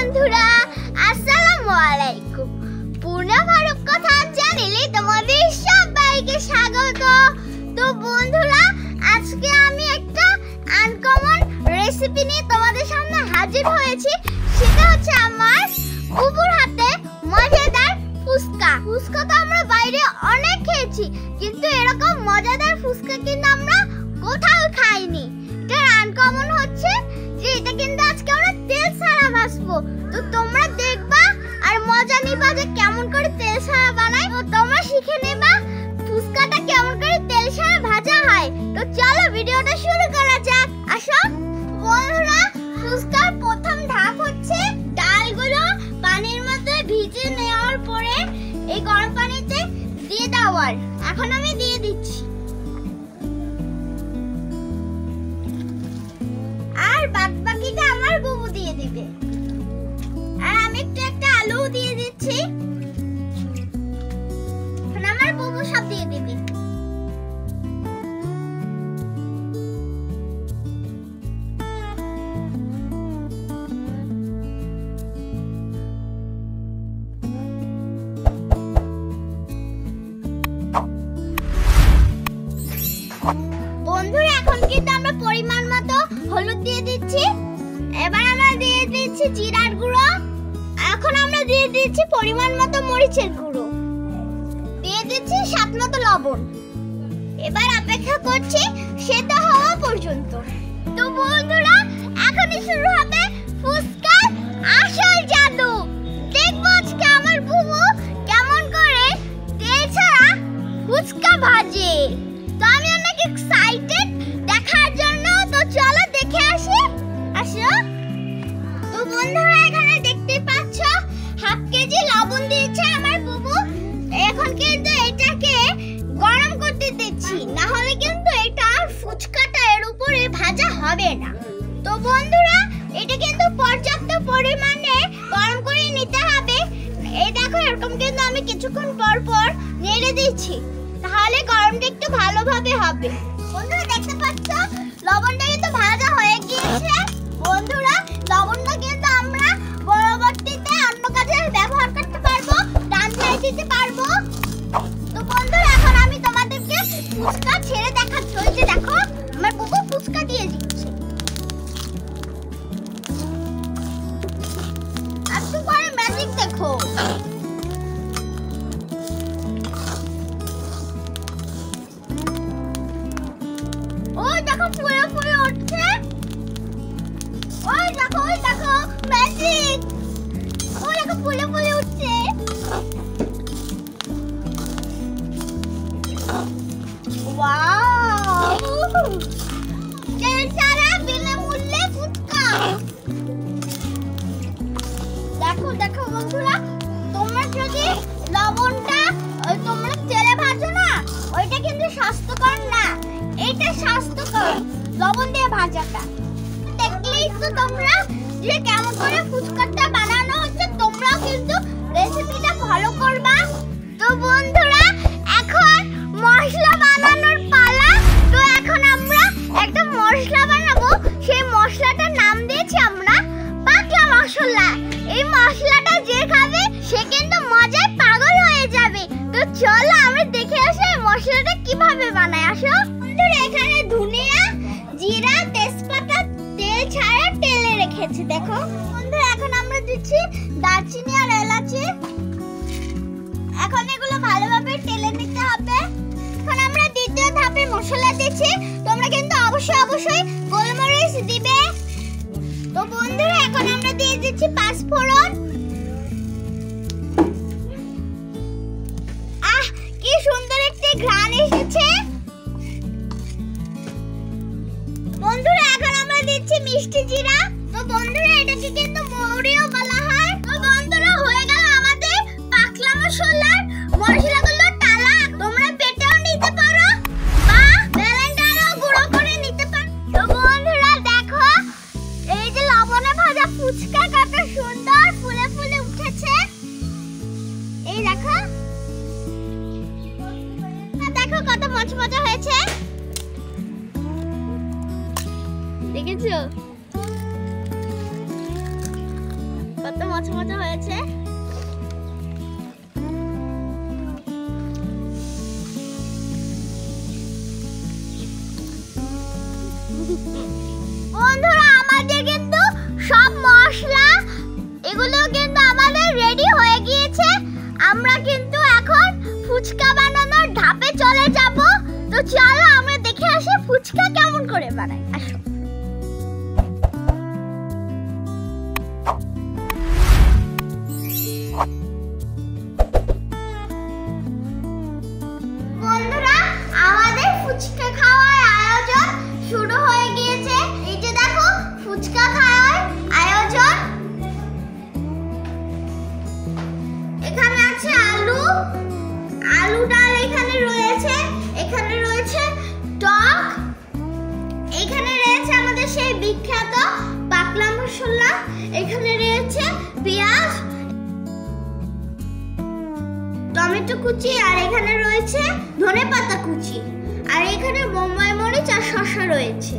বন্ধুরা, আসসালামু আলাইকুম। পূর্ণা ফারুক কথা চ্যানেলে তোমাদের সবাইকে স্বাগত। তো বন্ধুরা, আজকে আমি একটা আনকমন রেসিপি নিয়ে তোমাদের সামনে হাজির হয়েছি। সেটা হচ্ছে আমার বুবুর হাতে মজাদার ফুচকা। ফুচকা তো আমরা বাইরে অনেক খেয়েছি, কিন্তু এরকম মজাদার ফুচকা কিন্তু আমরা কোথাও খাইনি। এটা আনকমন হচ্ছে যে এটা কিন্তু আজকে আমরা তেল ছাড়া ভাজবো। তো তোমরা দেখবা আর মজা নিবা যে কেমন করে তেল ছাড়া বানাই। তো তোমরা শিখে নেবা ফুচকাটা কেমন করে তেল ছাড়া ভাজা হয়। তো চলো ভিডিওটা শুরু করা যাক। আসো বন্ধুরা, ফুচকার প্রথম ধাপ হচ্ছে ডালগুলো পানির মধ্যে ভিজে নেওয়ার পরে এই গরম পানিতে দিয়ে দেওয়ার। এখন আমি দিয়ে দিচ্ছি, আর বাদ বাকিটা আমার বুবু দিয়ে দিবে। আর আমি একটু একটা আলু দিয়ে দিচ্ছি, এখন আমার বুবু সব দিয়ে দিবে। বন্ধুরা, এখন কিন্তু আমরা পরিমাণ মতো হলুদ দিয়ে দিচ্ছি। এবার আমরা দিয়ে দিচ্ছি জিরার গুঁড়ো। এখন আমরা দিয়ে দিচ্ছি পরিমাণ মতো মরিচের গুঁড়ো, দিয়ে দিচ্ছি স্বাদ মতো লবণ। এবার অপেক্ষা করছি সেটা হওয়া পর্যন্ত। তো বন্ধুরা, এখনই শুরু হবে ফুচকার আসল জাদু। দেখবো আজকে আমার বুবু কেমন করে তেল ছাড়া ফুচকা ভাজে। তো আমি অনেক এক্সাইটেড দেখার জন্য। তো চলো দেখে আসি। আসো। তো বন্ধুরা, এখানে দেখতে পাচ্ছ হাফ কেজি লবণ দিয়েছে আমার বুবু। এখন কিন্তু এটাকে গরম করতে দিচ্ছি, না হলে কিন্তু এটা ফুচকাটা এর উপরে ভাজা হবে না। তো বন্ধুরা, এটা কিন্তু পর্যাপ্ত পরিমাণে গরম করে নিতে হবে। এই দেখো, এরকম কিন্তু আমি কিছুক্ষণ পর পর নেড়ে দিচ্ছি, তাহলে গরমটা একটু ভালোভাবে হবে। বন্ধুরা, দেখতে পাচ্ছ লবণটা কিন্তু ভাজা হয়ে গিয়েছে। বন্ধুরা, লবণটা কিন্তু আমরা পরবর্তীতে অন্য কাজে ব্যবহার করতে পারবো, রান্নায় দিতে পারবো। তো বন্ধুরা, এখন আমি তোমাদেরকে ফুচকা ছেড়ে দেখাচ্ছি। ওই যে দেখো, আমার বুবু ফুচকা দিয়ে দিচ্ছে। একটু পরে ম্যাজিক দেখো। ওই দেখো ফুলে ফুলে উঠছে। ওই দেখো ম্যাজিক। ওই দেখো ফুলে ফুলে উঠছে। ওয়াও, তেল ছাড়া বিনামূল্যে ফুচকা। দেখো বন্ধুরা, তোমরা যদি লবণটা তোমরা তেলে ভাজো না, ওইটা কিন্তু স্বাস্থ্যকর না। এটা স্বাস্থ্যকর লবণ দিয়ে ভাজাটা। দেখলেই তো তোমরা যে কেমন করে ফুচকাটা বানানো হচ্ছে। তোমরাও কিন্তু রেসিপিটা ফলো করবা। তো বন্ধুরা, এখন মশলা বানানোর পালা। তো এখন আমরা একটা মশলা বানাবো। সেই মশলাটার নাম দিয়েছি আমরা পাকলা মশলা। এই মশলাটা যে খাবে সে কিন্তু মজায় পাগল হয়ে যাবে। তো চলো আমরা দেখে আসি এই মশলাটা কিভাবে বানায়। আসো বন্ধুরা, এখানে ধনিয়া, জিরা, তেজপাতা তেল ছাড়া তেলে রেখেছি। দেখো বন্ধুরা, এখন আমরা দিচ্ছি দারচিনি আর এলাচি। এখন এগুলো ভালোভাবে তেলে নিতে হবে। এখন আমরা দ্বিতীয় ধাপে মশলা দিচ্ছি। তোমরা কিন্তু অবশ্যই গোলমরিচ দিবে। তো বন্ধুরা, এখন আমরা দিয়ে দিচ্ছি পাঁচফোড়ন। কি সুন্দর একটি ঘ্রাণ এসেছে। বন্ধুরা, এখন আমরা দিচ্ছি মিষ্টি জিরা। তো বন্ধুরা, এটাকে কিন্তু মৌরিও বলা হয়। তো বন্ধুরা, হয়ে গেল আমাদের পাকলা মশলাগুলো টালা। তোমরা পেটেও নিতে পারো বা ব্লেন্ডারেও গুঁড়ো করে নিতে পারো। তো বন্ধুরা, দেখো এই যে লবণে ভাজা ফুচকা কত সুন্দর ফুলে ফুলে উঠেছে। এই দেখো কত মচমচে হয়েছে। দেখেছো কত মজা মজা হয়েছে। বন্ধুরা আমাদের কিন্তু সব মশলা এগুলো কিন্তু আমাদের রেডি হয়ে গিয়েছে। আমরা কিন্তু এখন ফুচকা বানানোর ধাপে চলে যাব। তো চলো আমরা দেখে আসি ফুচকা কেমন করে বানাই। আসো। বন্ধুরা আমাদের ফুচকা খাওয়ার আয়োজন শুরু হয়ে গিয়েছে। এই যে দেখো ফুচকা খাওয়ার আয়োজন। এখানে আছে আলু, আলু ডাল এখানে রয়েছে, এখানে রয়েছে টক, এখানে রয়েছে আমাদের সেই বিখ্যাত পাকলা মশলা, এখানে রয়েছে পেঁয়াজ, টমেটো কুচি, আর এখানে রয়েছে ধনেপাতা কুচি, আর এখানে বোম্বাই মরিচ আর শসা রয়েছে,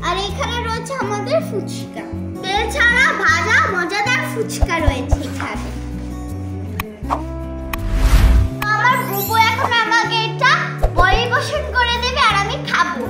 আর এখানে রয়েছে আমাদের ফুচকা। তেল ছাড়া ভাজা মজাদার ফুচকা রয়েছে এখানে। আমার বুবু এখন আমাকে এটা পরিবেশন করে দেবে আর আমি খাবো।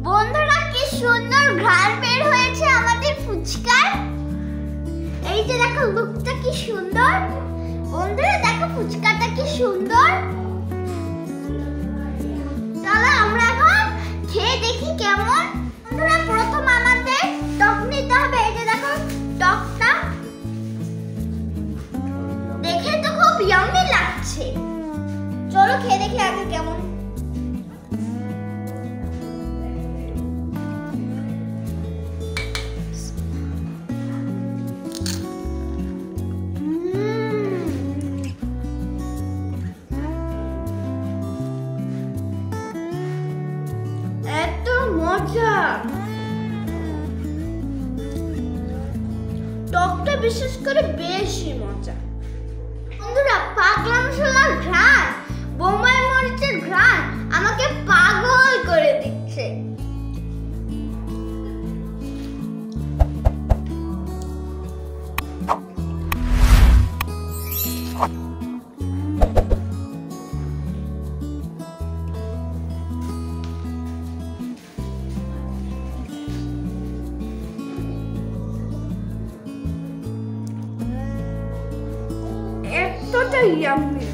বন্ধুরা কি সুন্দর ঘ্রাণ বের হয়েছে আমাদের ফুচকার। এই যে দেখো লুকটা কি সুন্দর। বন্ধুরা দেখো ফুচকাটা কি সুন্দর। চলো আমরা এখন খেয়ে দেখি কেমন। বন্ধুরা প্রথম আমাদের টক নিতে হবে। এই যে দেখো টকটা দেখে তো খুব ইয়াম্মি লাগছে। চলো খেয়ে দেখি আগে কেমন। মজা, টকটা বিশেষ করে বেশি মজা। বন্ধুরা পাকলা মশলার ঘ্রাণ, বোম্বাই মরিচের ঘ্রাণ আমাকে পাগল করে দিচ্ছে। এতটা ইয়াম্মি।